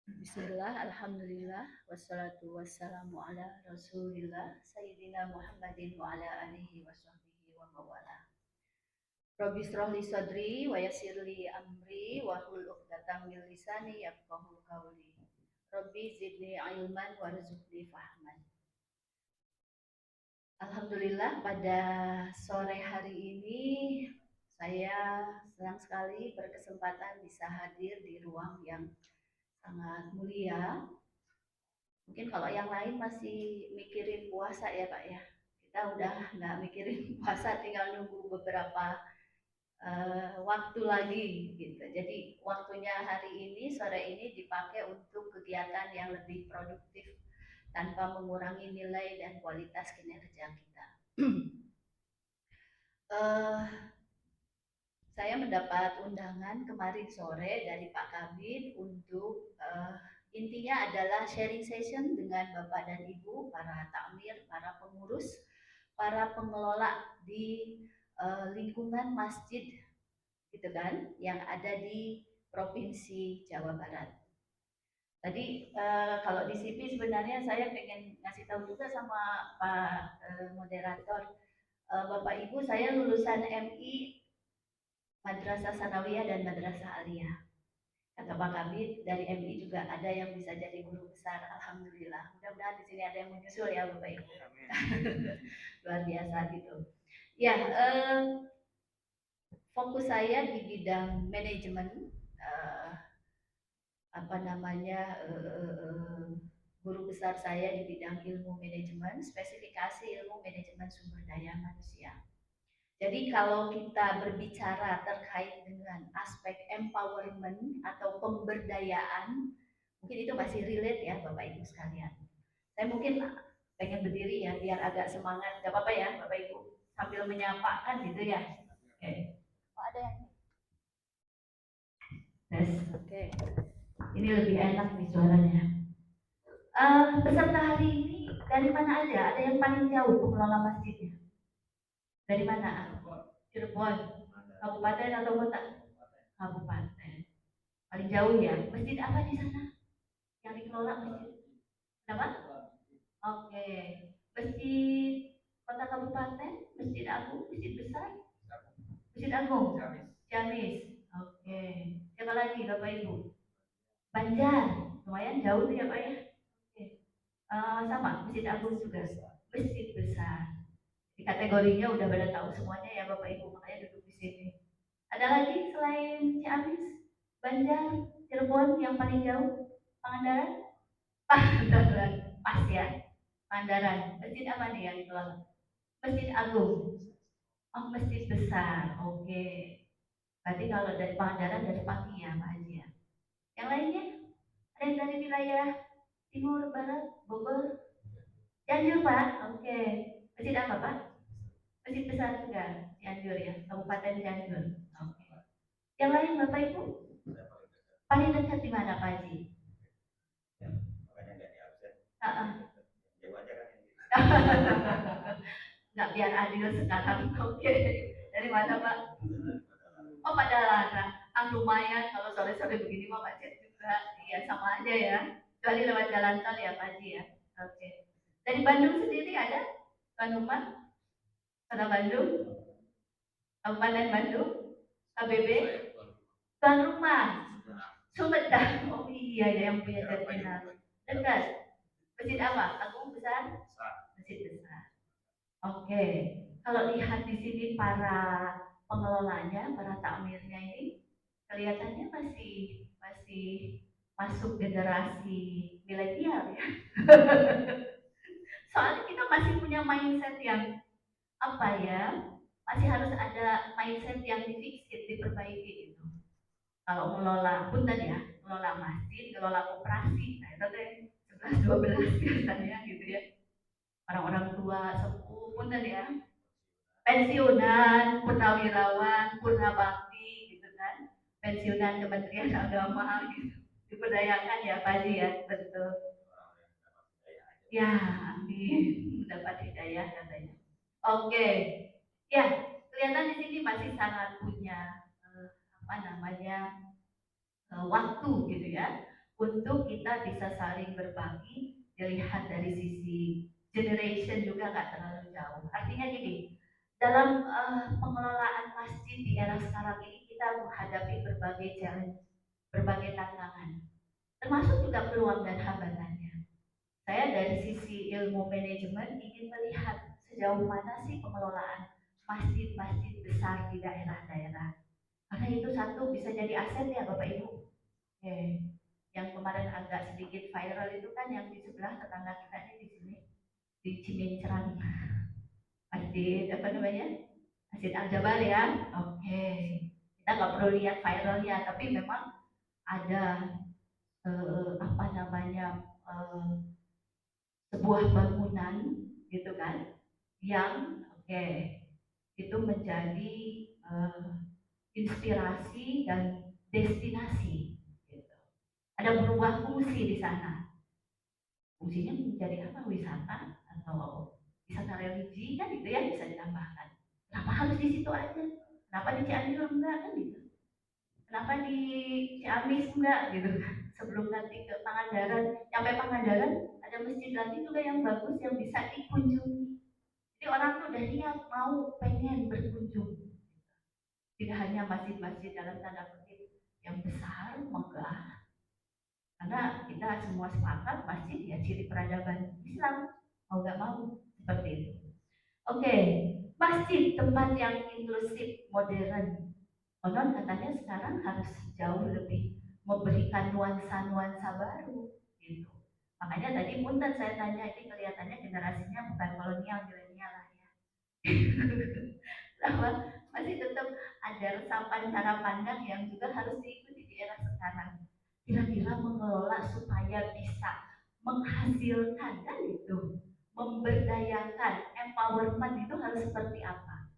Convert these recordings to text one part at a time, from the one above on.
Bismillah, Alhamdulillah, wassalatu wassalamu ala rasulillah, Sayyidina Muhammadin wa ala alihi wa sahbihi wa mawala. Rabbi shrahli sadri wa yassirli amri wa hlul 'uqdatam min lisani yafqahu qawli. Rabbi zidni ilman warzuqni fahman. Alhamdulillah pada sore hari ini saya senang sekali berkesempatan bisa hadir di ruang yang sangat mulia. Mungkin kalau yang lain masih mikirin puasa ya Pak ya. Kita udah nggak mikirin puasa, tinggal nunggu beberapa waktu lagi gitu. Jadi waktunya hari ini, sore ini dipakai untuk kegiatan yang lebih produktif tanpa mengurangi nilai dan kualitas kinerja kita. uh, saya mendapat undangan kemarin sore dari Pak Kabid untuk intinya adalah sharing session dengan Bapak dan Ibu, para takmir, para pengurus, para pengelola di lingkungan masjid gitu kan, yang ada di Provinsi Jawa Barat. Tadi kalau di CV sebenarnya saya pengen ngasih tahu juga sama Pak moderator, Bapak Ibu, saya lulusan MI Madrasah Sanawiyah dan Madrasah Aliyah. Kata Pak Kabid dari MI juga ada yang bisa jadi guru besar. Alhamdulillah. Mudah-mudahan di sini ada yang menyusul ya Bapak Ibu. Luar biasa gitu. Ya, fokus saya di bidang manajemen, eh, apa namanya, guru besar saya di bidang ilmu manajemen, spesifikasi ilmu manajemen sumber daya manusia. Jadi kalau kita berbicara terkait dengan aspek empowerment atau pemberdayaan, mungkin itu masih relate ya Bapak Ibu sekalian. Saya mungkin pengen berdiri ya biar agak semangat, gak apa-apa ya Bapak Ibu, sambil menyapa kan gitu ya. Oke. Oh, ada yang tes. Oke. Ini lebih enak nih suaranya. Peserta hari ini dari mana aja? Ada yang paling jauh pengelola masjidnya? Dari mana? Cirebon. Kabupaten atau kota? Kabupaten. Paling jauh ya. Masjid apa di sana? Yang dikelola masjid? Kenapa? Oke. Masjid kota kabupaten, masjid agung, masjid besar, masjid agung, Ciamis. Oke. Siapa lagi Bapak Ibu? Banjar. Lumayan jauh ya Pak ya. Oke. Sama, masjid agung juga. Masjid besar. Di kategorinya udah pada tahu semuanya ya Bapak Ibu, makanya duduk di sini. Ada lagi selain Ciamis, Banjar, Cirebon yang paling jauh? Pangandaran? Pangandaran, pas ya. Pangandaran. Masjid apa nih yang dikelola? Masjid Agung. Oh, masjid besar. Oke. Berarti kalau dari Pangandaran dari pagi ya Pak Haji ya. Yang lainnya? Ada yang dari wilayah Timur, Barat, Bogor? Cianjur Pak. Oke. Masjid apa Pak? Masjid besar juga. Cianjur ya. Kabupaten Cianjur. Oke. Yang lain Bapak Ibu? Paling dekat di mana Pak Haji? Nggak biar adil sekarang. Oke. Dari mana Pak? Oh pada larang. Ah lumayan kalau sore-sore begini mah macet juga. Iya sama aja ya. Kecuali lewat jalan tol ya Pak Haji ya. Oke. Dari Bandung sendiri ada? Tuan rumah? Kota Bandung? Kabupaten Bandung? KBB? Tuan rumah? Sumedang. Oh iya ya yang punya terminal. Dekat. Masjid apa? Agung besar? Masjid besar. Oke, kalau lihat di sini para pengelolanya, para takmirnya ini kelihatannya masih masih masuk generasi milenial ya. Soalnya kita masih punya mindset yang apa ya, masih harus ada mindset yang difixit, diperbaiki gitu. Kalau mengelola punten ya, mengelola masjid, mengelola koperasi, nah itu teh 11-12 biasanya gitu ya. Orang-orang tua sepuh punten ya, pensiunan, purnawirawan, purnabakti gitu kan, pensiunan Kementerian Agama gitu, diperdayakan ya Pak Haji ya, betul. Ya, amin, mendapat hidayah katanya. Oke, ya kelihatan di sini masih sangat punya apa namanya waktu gitu ya, untuk kita bisa saling berbagi, dilihat dari sisi generation juga nggak terlalu jauh. Artinya gini, dalam pengelolaan masjid di era sekarang ini kita menghadapi berbagai challenge, berbagai tantangan, termasuk juga peluang dan hambatannya. Saya dari sisi ilmu manajemen ingin melihat sejauh mana sih pengelolaan masjid-masjid besar di daerah-daerah. Karena itu satu bisa jadi aset ya Bapak Ibu. Oke. Yang kemarin agak sedikit viral itu kan yang di sebelah tetangga kita ini di sini di Cimincerang. Masjid apa namanya? Masjid Al Jabar ya. Oke. Kita nggak perlu lihat viralnya, tapi memang ada apa namanya sebuah bangunan gitu kan yang oke itu menjadi eh, inspirasi dan destinasi gitu. Ada berubah fungsi di sana. Fungsinya menjadi apa? Wisata atau wisata religi kan gitu ya bisa ditambahkan. Kenapa harus di situ aja? Kenapa di Cianjur enggak kan gitu? Kenapa di Ciamis enggak gitu kan? Sebelum nanti ke Pangandaran, sampai Pangandaran ada masjid lagi juga yang bagus yang bisa dikunjungi. Jadi orang tuh udah niat mau pengen berkunjung. Tidak hanya masjid-masjid dalam tanda kutip yang besar, megah, karena kita semua sepakat masjid ya ciri peradaban Islam, mau gak mau seperti itu. Oke, masjid tempat yang inklusif, modern. Konon katanya sekarang harus jauh lebih memberikan nuansa-nuansa baru gitu. Makanya tadi punten saya tanya ini kelihatannya generasinya bukan kolonial milenial lah ya. Bahwa masih tetap ada resapan cara pandang yang juga harus diikuti di era sekarang. Kira-kira mengelola supaya bisa menghasilkan kan itu, memberdayakan, empowerment itu harus seperti apa?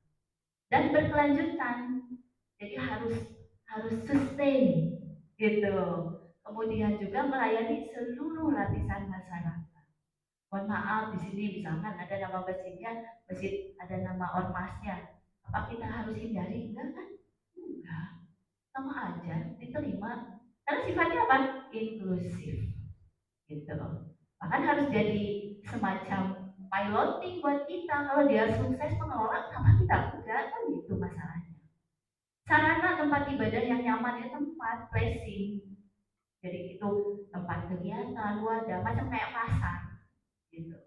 Dan berkelanjutan. Jadi harus harus sustain gitu. Kemudian juga melayani seluruh lapisan masyarakat. Mohon maaf di sini misalkan ada nama masjidnya, masjid ada nama ormasnya. Apa kita harus hindari? Enggak kan? Enggak. Sama aja diterima. Karena sifatnya apa? Inklusif gitu. Bahkan harus jadi semacam piloting buat kita. Kalau dia sukses mengelola, kenapa kita enggak? Kan gitu masalahnya. Sarana tempat ibadah yang nyaman ya tempat placing. Jadi itu tempat kegiatan, wadah, macam kayak pasar gitu.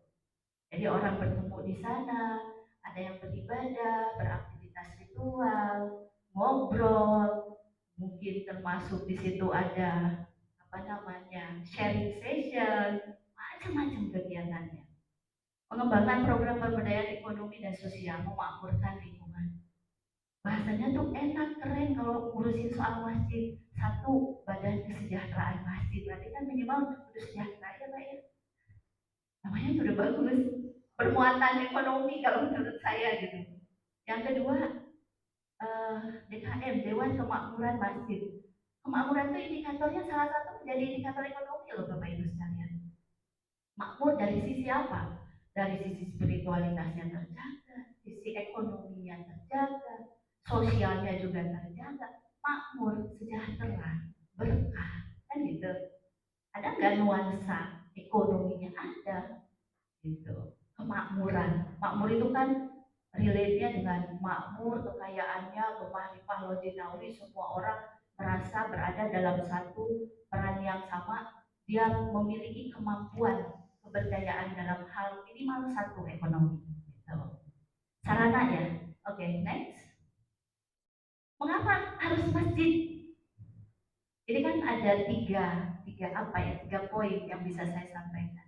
Jadi orang bertemu di sana, ada yang beribadah, beraktivitas ritual, ngobrol, mungkin termasuk di situ ada apa namanya sharing session, macam-macam kegiatannya. Pengembangan program pemberdayaan ekonomi dan sosial memakmurkan lingkungan. Bahasanya tuh enak, keren kalau ngurusin soal masjid. Satu, badan kesejahteraan masjid. Berarti kan minimal udah sejahtera ya Pak ya. Namanya sudah bagus. Bermuatan ekonomi kalau menurut saya gitu. Yang kedua, DKM, Dewan Kemakmuran Masjid. Kemakmuran itu indikatornya salah satu menjadi indikator ekonomi loh Bapak Ibu sekalian. Makmur dari sisi apa? Dari sisi spiritualitasnya terjaga, sisi ekonominya terjaga, sosialnya juga terjaga, makmur, sejahtera, berkah, kan gitu. Ada nggak nuansa ekonominya? Ada, gitu. Kemakmuran, makmur itu kan relate-nya dengan makmur, kekayaannya, gemah limpah loji nauri, semua orang merasa berada dalam satu peran yang sama, dia memiliki kemampuan keberdayaan dalam hal minimal satu ekonomi. Gitu. Sarana ya. Oke, next. Mengapa harus masjid? Ini kan ada tiga apa ya, tiga poin yang bisa saya sampaikan.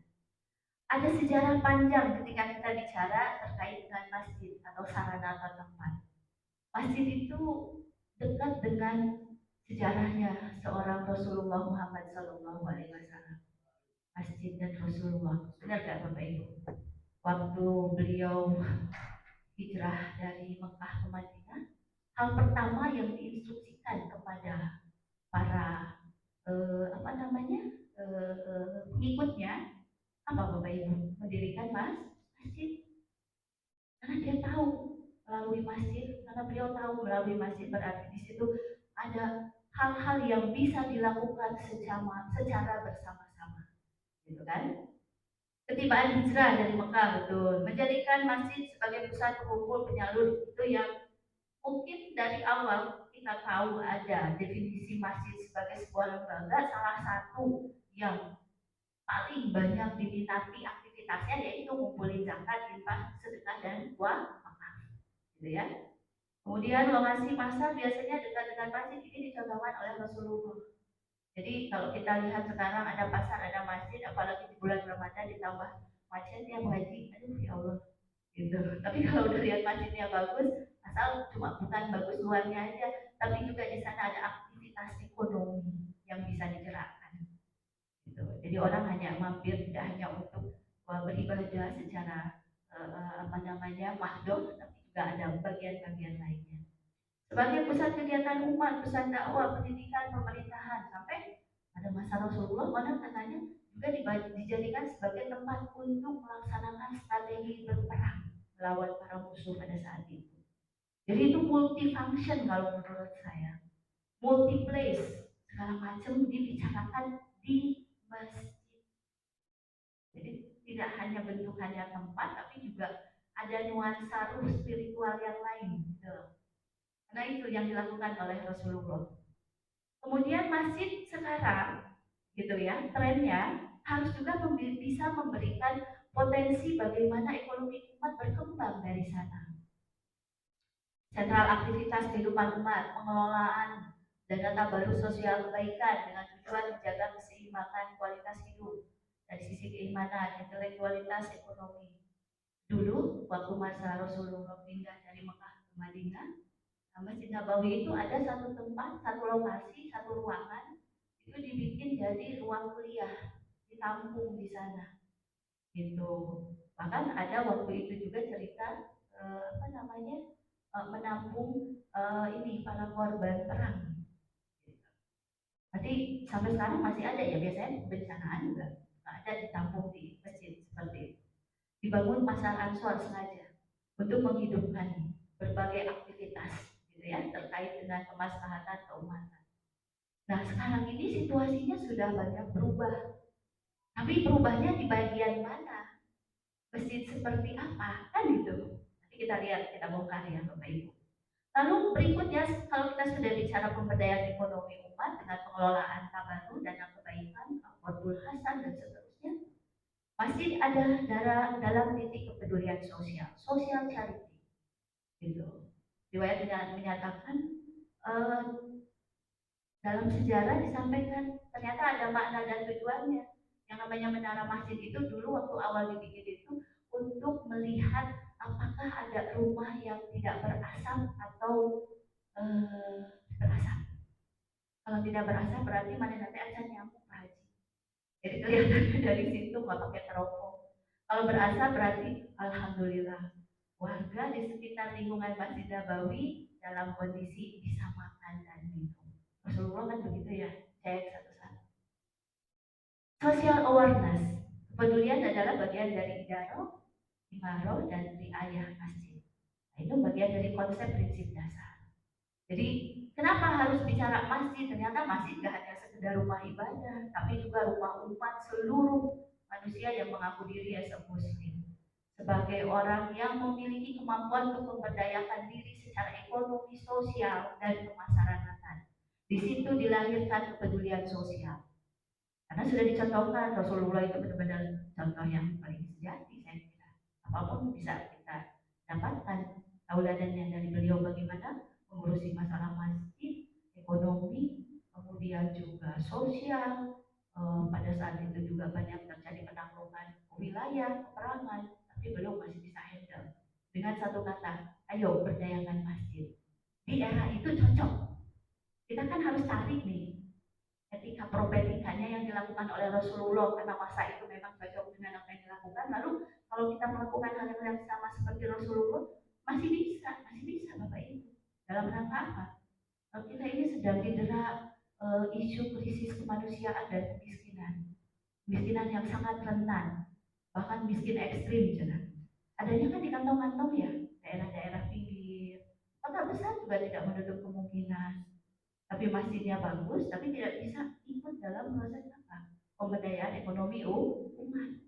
Ada sejarah panjang ketika kita bicara terkait dengan masjid atau sarana atau tempat. Masjid itu dekat dengan sejarahnya seorang Rasulullah Muhammad Sallallahu Alaihi Wasallam. Masjid dan Rasulullah, benar gak Bapak Ibu? Waktu beliau hijrah dari Mekah ke Madinah, hal pertama yang diinstruksikan kepada para apa namanya pengikutnya apa Bapak Ibu? Mendirikan masjid. Karena dia tahu melalui masjid, karena beliau tahu melalui masjid berarti di situ ada hal-hal yang bisa dilakukan secara bersama-sama, gitu kan? Ketibaan hijrah dari Mekah, betul, menjadikan masjid sebagai pusat pengumpul penyalur itu yang mungkin dari awal kita tahu ada definisi masjid sebagai sebuah lembaga, salah satu yang paling banyak diminati aktivitasnya yaitu ngumpulin zakat, infak, sedekah dan wakaf, gitu ya. Kemudian lokasi pasar biasanya dekat dengan masjid ini dicontohkan oleh Rasulullah. Jadi kalau kita lihat sekarang ada pasar, ada masjid, apalagi di bulan Ramadan ditambah macet ya Bu Haji, aduh ya Allah gitu. Tapi kalau udah lihat masjidnya bagus, asal cuma bukan bagus luarnya aja, tapi juga di sana ada aktivitas ekonomi yang bisa digerakkan. Gitu. Jadi orang hanya mampir tidak hanya untuk beribadah secara apa namanya mahdoh, tapi juga ada bagian-bagian lainnya. Sebagai pusat kegiatan umat, pusat dakwah, pendidikan, pemerintahan, sampai pada masa Rasulullah konon katanya juga dijadikan sebagai tempat untuk melaksanakan strategi berperang melawan para musuh pada saat itu. Jadi itu multifunction kalau menurut saya, multi place, segala macam dibicarakan di masjid. Jadi tidak hanya bentukannya tempat, tapi juga ada nuansa ruh spiritual yang lain. Gitu. Karena itu yang dilakukan oleh Rasulullah. Kemudian masjid sekarang, gitu ya, trennya harus juga bisa memberikan potensi bagaimana ekonomi umat berkembang dari sana. Sentral aktivitas kehidupan umat, pengelolaan dana tabarus sosial kebaikan dengan tujuan menjaga keseimbangan kualitas hidup dari sisi keimanan, intelektualitas, ekonomi. Dulu waktu masa Rasulullah pindah dari Mekah ke Madinah, Masjid Nabawi itu ada satu tempat, satu lokasi, satu ruangan itu dibikin jadi ruang kuliah, ditampung di sana, gitu. Bahkan ada waktu itu juga cerita apa namanya menampung ini para korban perang. Nanti sampai sekarang masih ada ya, biasanya bencanaan juga ada ditampung di masjid seperti itu. Dibangun pasar Ansor sengaja untuk menghidupkan berbagai aktivitas gitu ya terkait dengan kemaslahatan keumatan. Nah sekarang ini situasinya sudah banyak berubah, tapi berubahnya di bagian mana? Masjid seperti apa? Kan itu. Nanti kita lihat, kita bongkar ya Bapak Ibu. Lalu berikutnya, kalau kita sudah bicara pemberdayaan ekonomi umat dengan pengelolaan tabarut, dana kebaikan, Qardul Hasan dan seterusnya, masjid ada dalam titik kepedulian sosial, social charity. Gitu. Riwayat menyatakan eh, dalam sejarah disampaikan ternyata ada makna dan tujuannya. Yang namanya menara masjid itu dulu waktu awal dibikin itu untuk melihat apakah ada rumah yang tidak berasap atau berasap. Kalau tidak berasap berarti mana nanti ada nyamuk haji. Jadi kelihatan dari situ nggak pakai teropong. Kalau berasap berarti alhamdulillah warga di sekitar lingkungan Masjid Nabawi dalam kondisi bisa makan dan minum. Rasulullah kan begitu ya, cek satu-satu. Social awareness, kepedulian adalah bagian dari idaro, imaro, dan riayah masjid. Nah, itu bagian dari konsep prinsip dasar. Jadi kenapa harus bicara masjid? Ternyata masjid gak hanya sekedar rumah ibadah, tapi juga rumah umat seluruh manusia yang mengaku diri as a muslim. Sebagai orang yang memiliki kemampuan untuk memberdayakan diri secara ekonomi, sosial, dan kemasyarakatan. Di situ dilahirkan kepedulian sosial. Karena sudah dicontohkan, Rasulullah itu benar-benar contoh yang paling sejati, saya kira. Apapun bisa kita dapatkan tauladannya dari beliau bagaimana mengurusi masalah masjid, ekonomi, kemudian juga sosial. Pada saat itu juga banyak terjadi penaklukan wilayah, peperangan, tapi beliau masih bisa handle. Dengan satu kata, ayo berdayakan masjid. Di era itu cocok. Kita kan harus cari nih etika propetikanya yang dilakukan oleh Rasulullah karena masa itu memang cocok dengan apa yang dilakukan. Lalu kalau kita melakukan hal yang sama seperti Rasulullah masih bisa Bapak Ibu. Dalam rangka apa? Kalau kita ini sedang didera isu krisis kemanusiaan dan kemiskinan yang sangat rentan, bahkan miskin ekstrim, jangan. Adanya kan di kantong-kantong ya, daerah-daerah pinggir. Kota besar juga tidak menutup kemungkinan. tapi masjidnya bagus, tapi tidak bisa ikut dalam proses apa? Pemberdayaan ekonomi umat,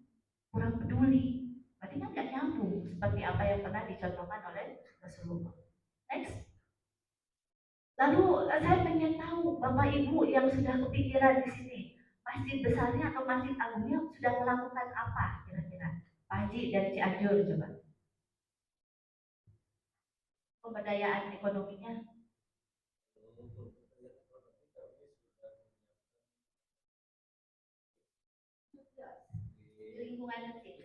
kurang peduli. Berarti kan nggak nyambung seperti apa yang pernah dicontohkan oleh Rasulullah. Next. Lalu saya pengen tahu Bapak Ibu yang sudah kepikiran di sini, masjid besarnya atau masjid agungnya sudah melakukan apa kira-kira? Pak Haji dari Cianjur coba. Pemberdayaan ekonominya di lingkungan masjid.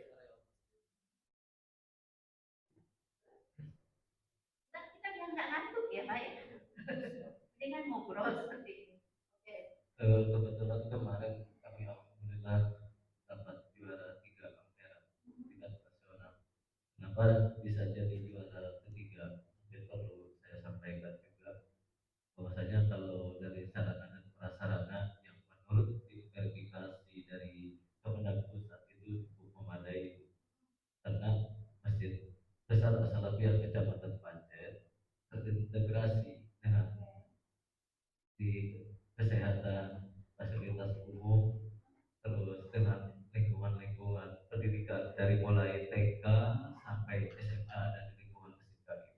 Nah, kita biar nggak ngantuk ya Pak ya. Dengan ngobrol seperti ini. Oke. Kebetulan kemarin kami alhamdulillah dapat juara 3 Ampera tingkat nasional. Kenapa bisa jadi juara ketiga? Mungkin perlu saya sampaikan juga bahwasanya kalau dari sarana dan prasarana yang menurut verifikasi dari Kementerian Pusat itu cukup memadai, karena Masjid Besar As-Salafiyah Kecamatan Pancet terintegrasi dengan di kesehatan, fasilitas umum, terus dengan lingkungan-lingkungan pendidikan dari mulai TK sampai SMA dan di lingkungan masjid kami.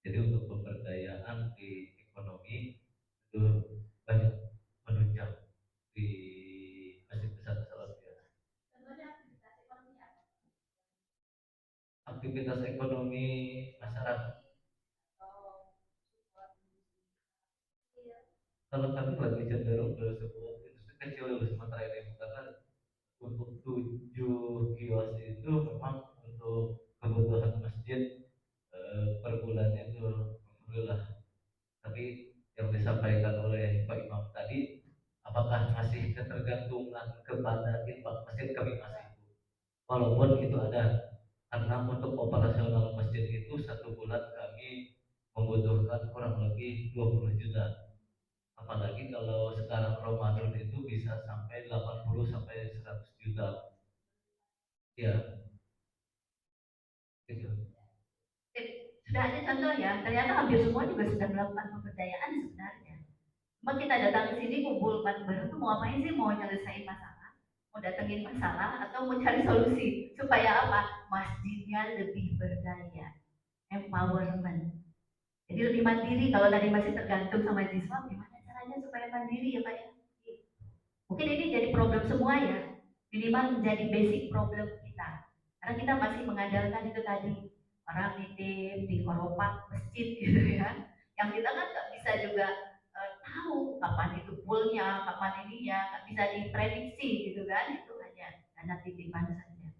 Jadi untuk pemberdayaan di ekonomi itu banyak menunjang di Masjid Besar Salafiyah. Aktivitas ekonomi masyarakat, kalau kami lebih cenderung ke sebuah industri kecil di Sumatera ini, karena untuk 7 kios itu memang untuk kebutuhan masjid per bulannya itu alhamdulillah. Tapi yang disampaikan oleh Pak Imam tadi, apakah masih ketergantungan kepada infak masjid? Kami masih, walaupun itu ada, karena untuk operasional masjid itu 1 bulan kami membutuhkan kurang lebih 20 juta. Apalagi kalau sekarang Ramadan itu bisa sampai 80 sampai 100 juta. Ya, gitu. Sudah ada contoh ya, ternyata hampir semua juga sudah melakukan pemberdayaan sebenarnya. Cuma kita datang ke sini kumpul bareng tuh mau ngapain sih? Mau nyelesain masalah, mau datengin masalah, atau mau cari solusi supaya apa? Masjidnya lebih berdaya, empowerment. Jadi lebih mandiri. Kalau tadi masih tergantung sama siswa, gimana caranya supaya mandiri ya Pak ya? Mungkin ini jadi problem semua ya, minimal menjadi basic problem kita. Karena kita masih mengandalkan itu tadi, orang nitip di koropak masjid gitu ya. Yang kita kan nggak bisa juga tahu kapan itu poolnya, kapan ininya, nggak bisa diprediksi gitu kan. Itu hanya dana titipan saja.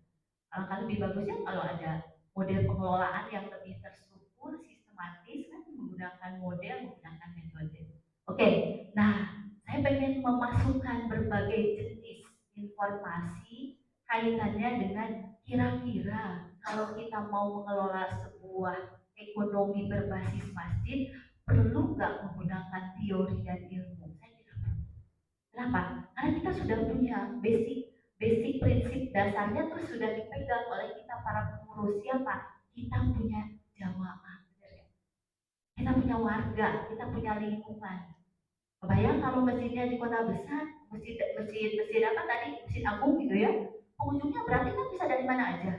Alangkah lebih bagusnya kalau ada model pengelolaan yang lebih terstruktur, sistematis kan, menggunakan metode. Oke, nah saya pengen memasukkan berbagai jenis informasi kaitannya dengan kira-kira kalau kita mau mengelola sebuah ekonomi berbasis masjid, perlu nggak menggunakan teori dan ilmu? Saya kira perlu. Kenapa? Karena kita sudah punya basic basic prinsip dasarnya tuh sudah dipegang oleh kita para pengurus. Siapa? Kita punya jamaah, kita punya warga, kita punya lingkungan. Kebayang kalau masjidnya di kota besar, masjid masjid masjid apa tadi, masjid agung gitu ya, pengunjungnya berarti kan bisa dari mana aja.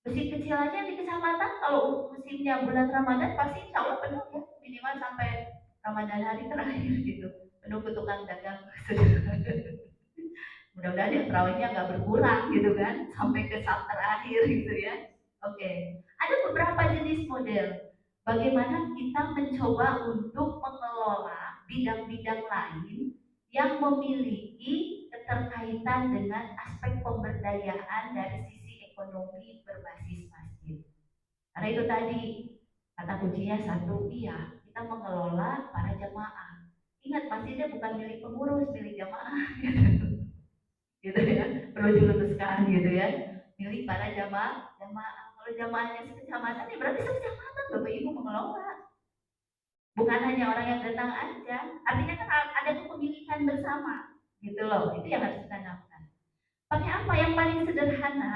Masjid kecil aja di kecamatan, kalau musimnya bulan Ramadan pasti insya Allah penuh ya, minimal sampai Ramadan hari terakhir gitu, penuh ke tukang dagang. Mudah-mudahan ya terawihnya nggak berkurang gitu kan sampai ke saat terakhir gitu ya. Oke, ada beberapa jenis model bagaimana kita mencoba untuk mengelola bidang-bidang lain yang memiliki keterkaitan dengan aspek pemberdayaan dari sisi ekonomi berbasis masjid. Karena itu tadi kata kuncinya satu, iya kita mengelola para jamaah. Ingat masjidnya bukan milik pengurus, milik jamaah. Gitu ya, perlu diluruskan gitu ya, milik para jamaah. Kalau jamaahnya sekecamatan ya berarti sekecamatan Bapak Ibu mengelola, bukan hanya orang yang datang aja. Artinya kan ada kepemilikan bersama gitu loh, itu yang harus kita lakukan. Pakai apa yang paling sederhana,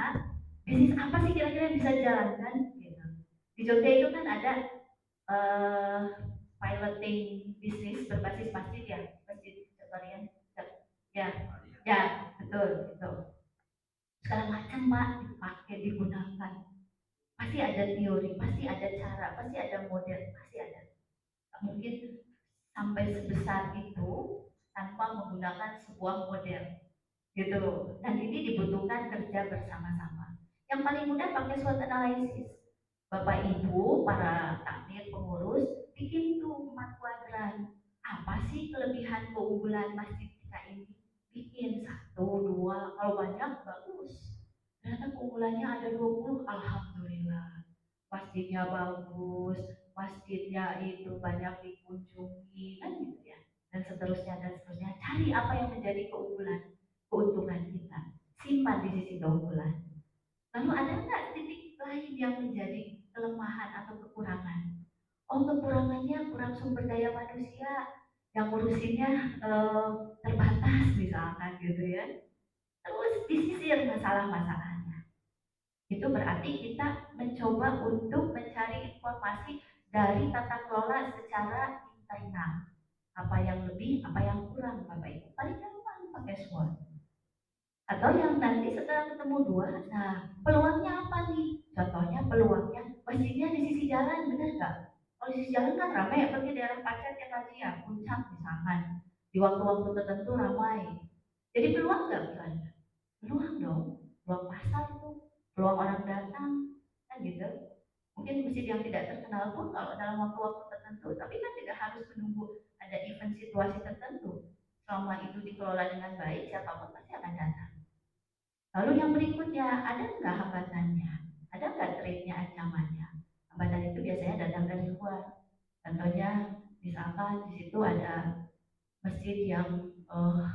bisnis apa sih kira-kira yang bisa dijalankan gitu. Di Jogja itu kan ada eh, piloting bisnis berbasis masjid ya, masjid sekalian. Ya, ya, betul, betul. Segala macam Pak dipakai digunakan. Pasti ada teori, pasti ada cara, pasti ada model, pasti ada. Nggak mungkin sampai sebesar itu tanpa menggunakan sebuah model, gitu. Dan ini dibutuhkan kerja bersama-sama. Yang paling mudah pakai SWOT analysis. Bapak Ibu, para takmir, pengurus, bikin tuh 4 kuadran. Apa sih kelebihan keunggulan masjid kita ini? Bikin 1, 2, kalau banyak bagus. Ternyata keunggulannya ada 20, alhamdulillah. Masjidnya bagus, masjidnya itu banyak dikunjungi, kan gitu ya. Dan seterusnya dan seterusnya. Cari apa yang menjadi keunggulan, keuntungan kita. Simpan di sisi keunggulan. Lalu ada nggak titik lain yang menjadi kelemahan atau kekurangan? Oh, kekurangannya kurang sumber daya manusia, yang ngurusinnya terbatas misalkan gitu ya. Terus disisir masalah-masalahnya. Itu berarti kita mencoba untuk mencari informasi dari tata kelola secara internal. Apa yang lebih, apa yang kurang, Bapak Ibu. Paling gampang pakai SWOT. Atau yang nanti setelah ketemu 2, nah peluangnya apa nih? Contohnya peluangnya masjidnya di sisi jalan, benar nggak? Kalau di sisi jalan kan ramai, seperti daerah Pacet yang tadi ya, puncak misalkan. Di waktu-waktu tertentu ramai. Jadi peluang nggak misalnya? Peluang dong, peluang pasar tuh, peluang orang datang, kan gitu. Mungkin masjid yang tidak terkenal pun kalau dalam waktu-waktu tertentu, tapi kan tidak harus menunggu ada event situasi tertentu. Selama itu dikelola dengan baik, siapapun pasti akan datang. Lalu yang berikutnya, ada nggak hambatannya? Ada nggak trade-nya, ancamannya? Hambatan itu biasanya datang dari luar. Contohnya, misalkan di situ ada masjid yang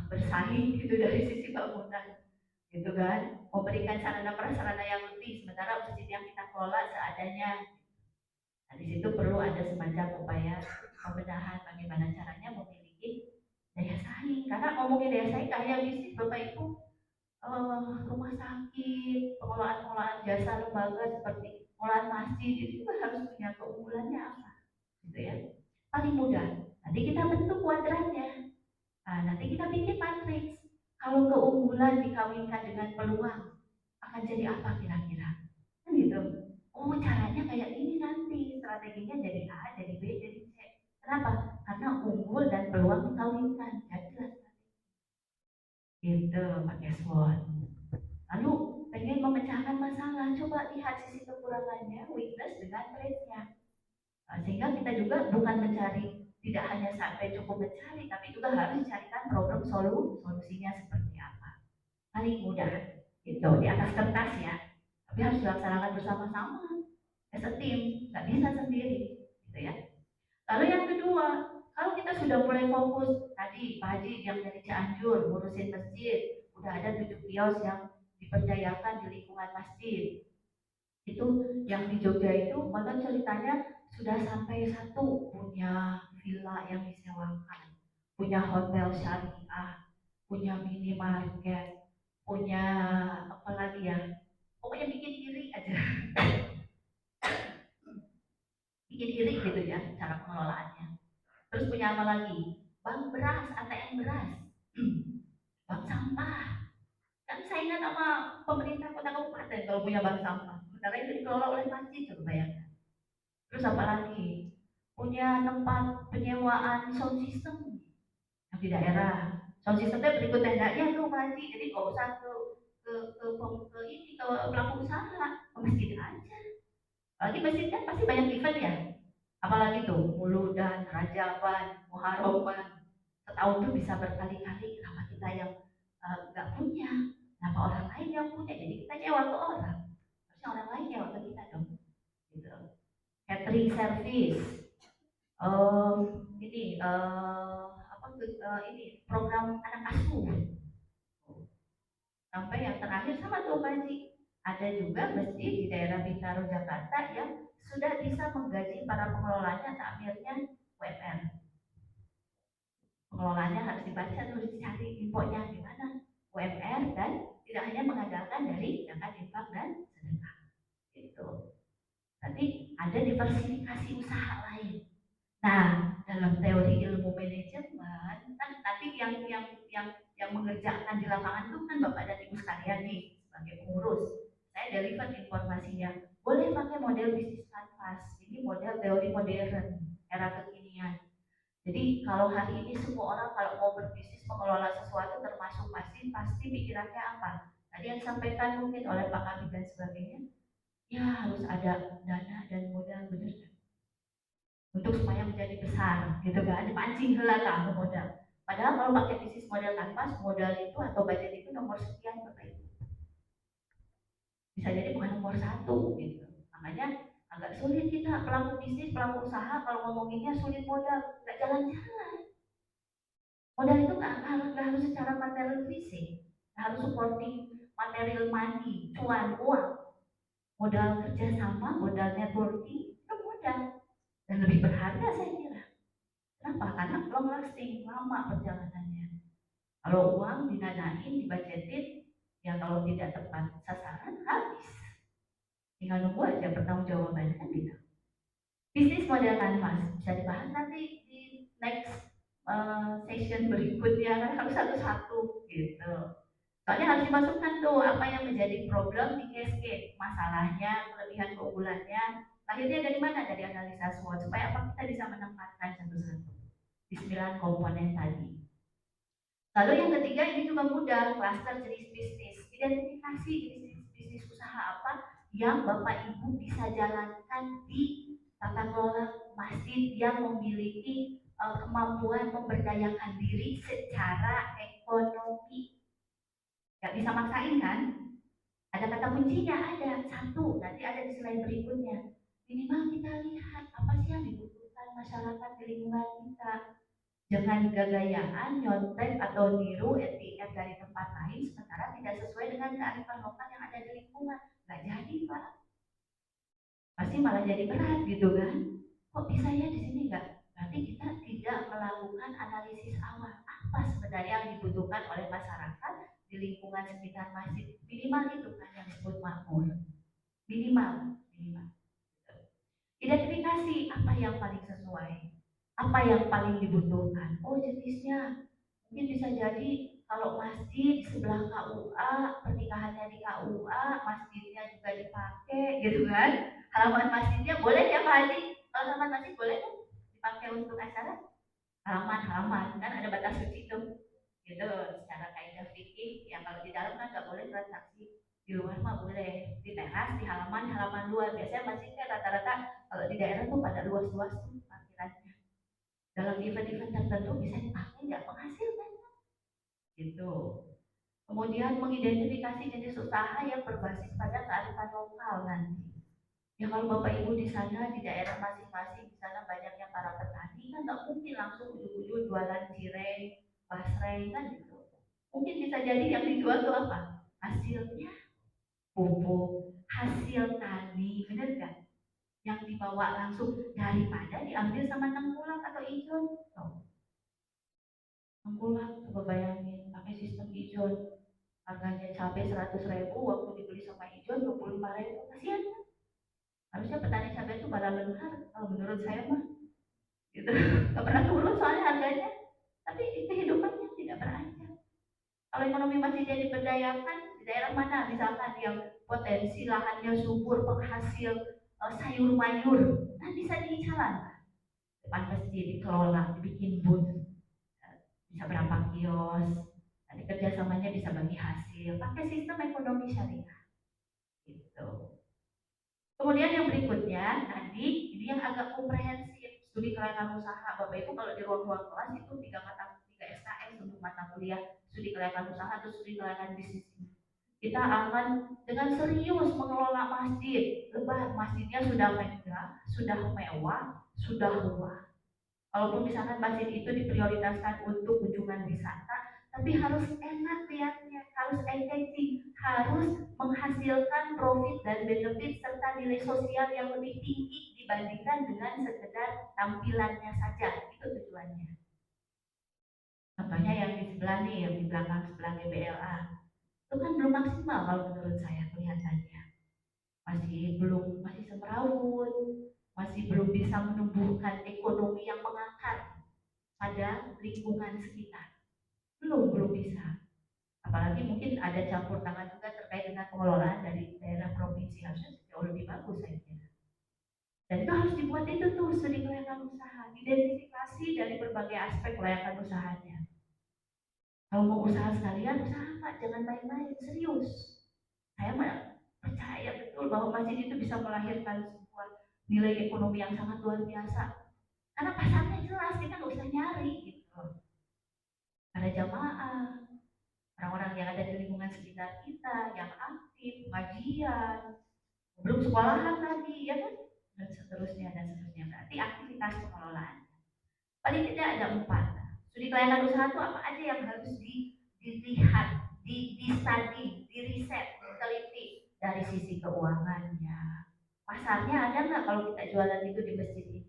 bersaing gitu dari sisi bangunan, gitu kan? Memberikan sarana prasarana yang lebih, sementara masjid yang kita kelola seadanya. Nah, di situ perlu ada semacam upaya pembenahan bagaimana caranya memiliki daya saing. Karena ngomongin daya saing kayak bisnis, Bapak Ibu, rumah sakit, pengelolaan-pengelolaan jasa lembaga seperti pengelolaan masjid itu juga harus punya keunggulannya apa, gitu ya. Paling mudah. Nanti kita bentuk kuadrannya. Nah, nanti kita bikin matriks. Kalau keunggulan dikawinkan dengan peluang, akan jadi apa kira-kira? Kan gitu. Oh, caranya kayak ini nanti. Strateginya jadi A, jadi B, jadi C. Kenapa? Karena unggul dan peluang dikawinkan. Jadilah gitu pakai SWOT. Lalu pengen memecahkan masalah, coba lihat sisi kekurangannya, weakness dengan strength-nya. Nah, sehingga kita juga bukan mencari, tidak hanya sampai cukup mencari, tapi juga harus carikan problem solusinya seperti apa. Paling mudah, gitu, di atas kertas ya. Tapi harus dilaksanakan bersama-sama, as a team, nggak bisa sendiri, gitu ya. Lalu yang kedua, kalau kita sudah mulai fokus, tadi Pak Haji yang dari Cianjur, ngurusin masjid, udah ada 7 kios yang dipercayakan di lingkungan masjid. Itu yang di Jogja itu malah ceritanya sudah sampai 1 punya villa yang disewakan, punya hotel syariah, punya minimarket, punya apa lagi ya, pokoknya bikin iri aja, bikin iri gitu ya cara pengelolaannya. Terus punya apa lagi? Bank beras, ATM beras, bank sampah. Kan saingan sama pemerintah kota kabupaten kalau punya bank sampah. Sementara itu dikelola oleh masjid, coba bayangkan. Terus apa lagi? Punya tempat penyewaan sound system yang di daerah. Sound systemnya berikut tendanya tuh Pak Haji. Jadi nggak usah ke ini ke pelaku usaha, ke masjid aja. Lagi masjid kan pasti banyak event ya. Apalagi tuh Muludan, Rajaban, Muharraman. Setahun tuh bisa berkali-kali. Kenapa kita yang nggak punya? Kenapa orang lain yang punya? Jadi kita nyewa ke orang. Harusnya orang lain nyewa ke kita dong. Gitu. Catering service, ini apa ini program anak asuh. Sampai yang terakhir sama tuh Pak Haji, ada juga masjid di daerah Bintaro Jakarta yang sudah bisa menggaji para pengelolanya, takmirnya UMR. Pengelolanya harus dibaca, terus dicari infonya gimana UMR, dan tidak hanya mengandalkan dari zakat, infak, dan sedekah. Gitu. Tapi ada diversifikasi usaha lain. Nah, teori ilmu manajemen, kan nanti yang mengerjakan di lapangan itu kan Bapak dan Ibu sekalian nih sebagai pengurus. Saya deliver informasinya. Boleh pakai model bisnis kanvas. Ini model teori modern, era kekinian. Jadi kalau hari ini semua orang kalau mau berbisnis mengelola sesuatu termasuk pasti pikirannya apa? Tadi yang disampaikan mungkin oleh Pak Kabit dan sebagainya, ya harus ada dana dan modal, benar nggak? Untuk supaya menjadi besar, gitu kan? Pancing helata modal. Padahal kalau pakai bisnis model kanvas, modal itu atau budget itu nomor sekian, Bapak Ibu. Bisa jadi bukan nomor satu, gitu. Makanya agak sulit kita pelaku bisnis, pelaku usaha kalau ngomonginnya sulit modal, nggak jalan-jalan. Modal itu nggak harus secara material fisik, harus supporting material money, cuan, uang, modal kerjasama, modal networking, itu modal dan lebih berharga saya kira. Kenapa? Karena long lasting, lama perjalanannya. Kalau uang dinanain, dibajetin, ya kalau tidak tepat sasaran habis. Tinggal nunggu aja pertanggungjawabannya kan gitu. Bisnis model kanvas bisa dibahas nanti di next session berikutnya kan harus satu-satu gitu. Soalnya harus dimasukkan tuh apa yang menjadi problem di cascade, masalahnya, kelebihan keunggulannya, lahirnya dari mana? Dari analisa SWOT supaya apa kita bisa menempatkan satu-satu di 9 komponen tadi. Lalu yang ketiga ini juga mudah, cluster jenis bisnis, identifikasi jenis bisnis usaha apa yang Bapak Ibu bisa jalankan di tata kelola masjid yang memiliki kemampuan memberdayakan diri secara ekonomi. Gak bisa maksain kan? Ada kata kuncinya, ada satu, nanti ada di slide berikutnya. Minimal kita lihat apa sih yang dibutuhkan masyarakat di lingkungan kita. Jangan gagayaan, nyontek atau niru ATM dari tempat lain sementara tidak sesuai dengan kearifan lokal yang ada di lingkungan. Gak jadi Pak, pasti malah jadi berat gitu kan. Kok bisa ya di sini enggak? Berarti kita tidak melakukan analisis awal apa sebenarnya yang dibutuhkan oleh masyarakat di lingkungan sekitar masjid. Minimal itu kan yang disebut makmur. Minimal. Identifikasi apa yang paling sesuai, apa yang paling dibutuhkan. Oh jenisnya, mungkin bisa jadi kalau masjid sebelah KUA, pernikahannya di KUA, masjidnya juga dipakai gitu kan. Halaman masjidnya boleh ya Pak Haji? Kalau halaman masjid boleh tuh dipakai untuk acara? Halaman kan ada batas suci tuh. Gitu secara kaidah fikih ya kalau di dalam kan nggak boleh transaksi, di luar mah boleh, di teras, di halaman luar. Biasanya masjidnya rata-rata kalau di daerah tuh pada luas-luas tuh parkirannya. Dalam event-event tertentu bisa dipakai nggak menghasilkan gitu. Kemudian mengidentifikasi jenis usaha yang berbasis pada kearifan lokal nanti. Ya kalau Bapak Ibu di sana di daerah masing-masing, di sana banyaknya para petani kan nggak mungkin langsung ujung-ujung jualan cireng, basreng kan gitu. Mungkin bisa jadi yang dijual itu apa? Hasilnya pupuk, hasil tani, bener nggak? Yang dibawa langsung daripada diambil sama tengkulak atau ijon. Oh, tengkulak coba bayangin pakai sistem ijon, harganya cabai 100.000, waktu dibeli sama ijon 25.000, kasihan. Harusnya petani cabai itu pada lengar, kalau menurut saya mah gitu. Gak pernah turun soalnya harganya, tapi kehidupannya tidak beranjak. Kalau ekonomi masih jadi berdayakan di daerah mana misalkan yang potensi lahannya subur, penghasil sayur mayur, nah bisa dijalankan depan masjid dikelola, dibikin booth, bisa berapa kios, nanti kerjasamanya bisa bagi hasil, pakai sistem ekonomi syariah gitu. Kemudian yang berikutnya tadi ini yang agak komprehensif, studi kelayakan usaha. Bapak Ibu kalau di ruang-ruang kelas itu 3 SKS untuk mata kuliah studi kelayakan usaha atau studi kelayakan bisnis. Kita akan dengan serius mengelola masjid. Lebar masjidnya sudah megah, sudah mewah, sudah luas. Kalaupun misalkan masjid itu diprioritaskan untuk kunjungan wisata, tapi harus enak lihatnya, harus engaging, harus menghasilkan profit dan benefit serta nilai sosial yang lebih tinggi dibandingkan dengan sekedar tampilannya saja. Itu tujuannya. Contohnya yang di sebelah nih, yang di belakang sebelah GBLA, itu kan belum maksimal kalau menurut saya kelihatannya. Masih semrawut, masih belum bisa menumbuhkan ekonomi yang mengakar. pada lingkungan sekitar. Belum bisa. Apalagi mungkin ada campur tangan juga terkait dengan pengelolaan dari daerah provinsi, harusnya jauh lebih bagus saya kira. Dan itu harus dibuat itu tuh studi kelayakan usaha, identifikasi dari berbagai aspek kelayakan usahanya. Kalau mau usaha sekalian, usaha Pak, jangan main-main, serius. Saya percaya betul bahwa masjid itu bisa melahirkan sebuah nilai ekonomi yang sangat luar biasa. Karena pasarnya jelas, kita nggak usah nyari gitu. Ada jamaah, orang-orang yang ada di lingkungan sekitar kita, yang aktif, pengajian, belum sekolahan tadi, ya kan? Dan seterusnya, dan seterusnya. Berarti aktivitas pengelolaan. Paling tidak ada 4. Studi kelayakan usaha itu apa aja yang harus dilihat, di-study, di-riset, diteliti dari sisi keuangannya. Pasarnya ada nggak kalau kita jualan itu di masjid ini?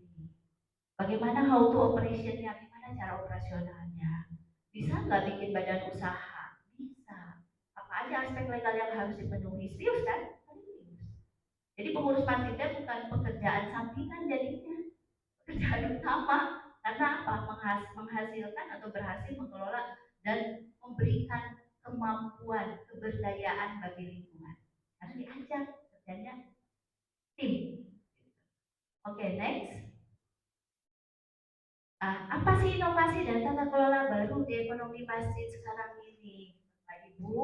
Bagaimana how to operationnya? Gimana cara operasionalnya? Bisa nggak bikin badan usaha? Bisa. Apa aja aspek legal yang harus dipenuhi? Serius kan? Serius. Jadi pengurus masjidnya bukan pekerjaan sampingan jadinya, pekerjaan utama. Karena apa? Menghasilkan atau berhasil mengelola dan memberikan kemampuan, keberdayaan bagi lingkungan. Harus diajak kerjanya tim. Oke, next. Apa sih inovasi dan tata kelola baru di ekonomi masjid sekarang ini? Bapak Ibu,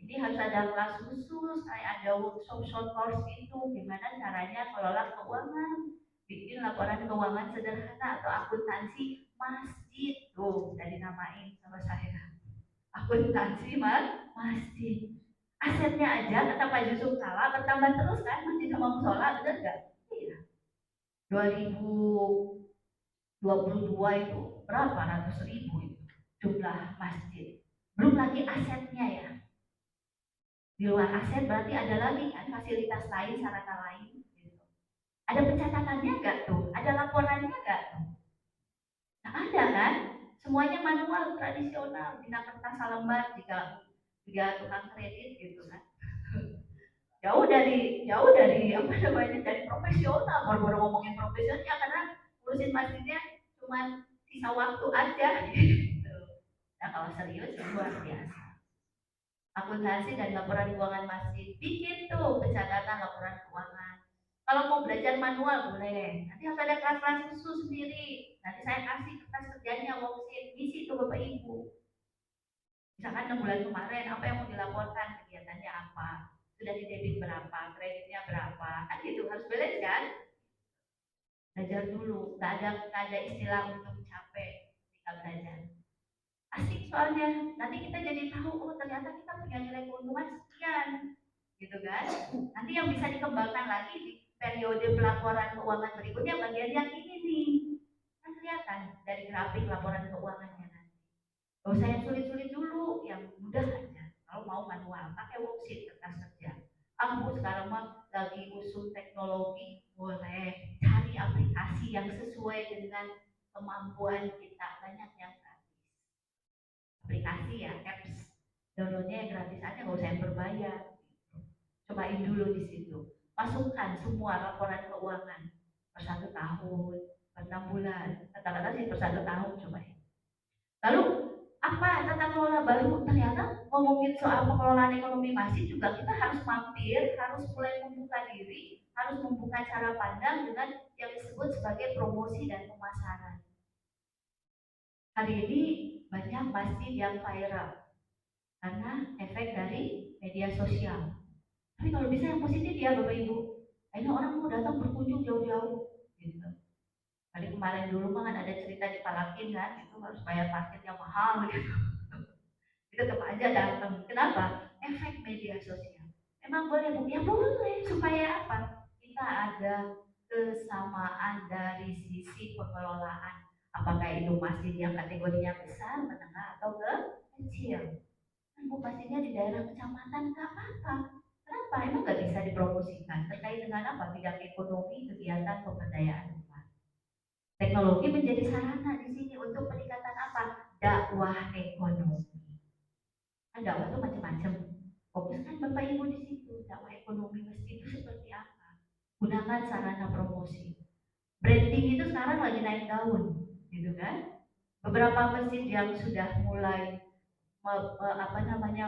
ini harus ada kelas khusus, kayak ada workshop short course itu, gimana caranya kelola keuangan, bikin laporan keuangan sederhana atau akuntansi masjid. Tuh, udah dinamain sama saya. Akuntansi masjid. Asetnya aja, kata Pak Yusuf Kala, bertambah terus kan, masjid sama musola, bener nggak? Iya. 2000 22 itu berapa ratus ribu itu jumlah masjid. Belum lagi asetnya ya. Di luar aset berarti ada lagi kan fasilitas lain, sarana lain. Gitu. Ada pencatatannya nggak tuh? Ada laporannya nggak tuh? Nah, ada kan? Semuanya manual tradisional, tidak kertas salembar jika tukang kredit gitu kan. Jauh dari apa namanya dari profesional. Baru-baru ngomongin profesional ya karena ngurusin masjidnya cuma sisa waktu aja gitu. Nah kalau serius ya luar biasa. Akuntansi dan laporan keuangan masjid. Bikin tuh pencatatan laporan keuangan. Kalau mau belajar manual boleh. Nanti harus ada kelas-kelas khusus sendiri. Nanti saya kasih kertas kerjanya, worksheet, isi tuh Bapak Ibu. Misalkan 6 bulan kemarin, apa yang mau dilaporkan, kegiatannya apa, sudah didebit berapa, kreditnya berapa, kan gitu, harus balance kan? Belajar dulu, nggak ada istilah untuk capek ketika belajar. Asik soalnya, nanti kita jadi tahu, oh ternyata kita punya nilai keuntungan sekian, gitu kan? Nanti yang bisa dikembangkan lagi di periode pelaporan keuangan berikutnya bagian yang ini nih, kan kelihatan dari grafik laporan keuangannya. Gak usah yang sulit-sulit dulu, yang mudah aja. Kalau mau manual, pakai worksheet kertas kerja. Aku sekarang mah lagi usul teknologi, boleh cari aplikasi yang sesuai dengan kemampuan kita. Banyak yang gratis. Aplikasi ya, apps. Downloadnya yang gratis aja, nggak usah yang berbayar. Cobain dulu di situ. Masukkan semua laporan keuangan per 1 tahun, per 6 bulan. Kata-kata sih per 1 tahun cobain. Lalu apa tata kelola baru? Ternyata ngomongin soal pengelolaan ekonomi masjid juga kita harus mampir, harus mulai membuka diri, harus membuka cara pandang dengan yang disebut sebagai promosi dan pemasaran. Hari ini banyak masjid yang viral karena efek dari media sosial. Tapi kalau bisa yang positif ya Bapak Ibu. Akhirnya orang mau datang berkunjung jauh-jauh gitu. Tadi kemarin dulu mah kan ada cerita di Palakin kan, itu harus bayar parkir yang mahal gitu. Kita tetap aja datang. Kenapa? Efek media sosial. Emang boleh Bu? Ya boleh. Supaya apa? Kita ada kesamaan dari sisi pengelolaan. Apakah itu masjid yang kategorinya besar, menengah, atau kecil? Kan Bu masjidnya di daerah kecamatan, nggak apa-apa. Kenapa? Emang nggak bisa dipromosikan? Terkait dengan apa? Bidang ekonomi, kegiatan, pemberdayaan umat. Teknologi menjadi sarana di sini untuk peningkatan apa? Dakwah ekonomi. Kan dakwah itu macam-macam. Fokuskan Bapak Ibu di situ. Dakwah ekonomi masjid itu seperti apa? Gunakan sarana promosi. Branding itu sekarang lagi naik daun, gitu kan? Beberapa masjid yang sudah mulai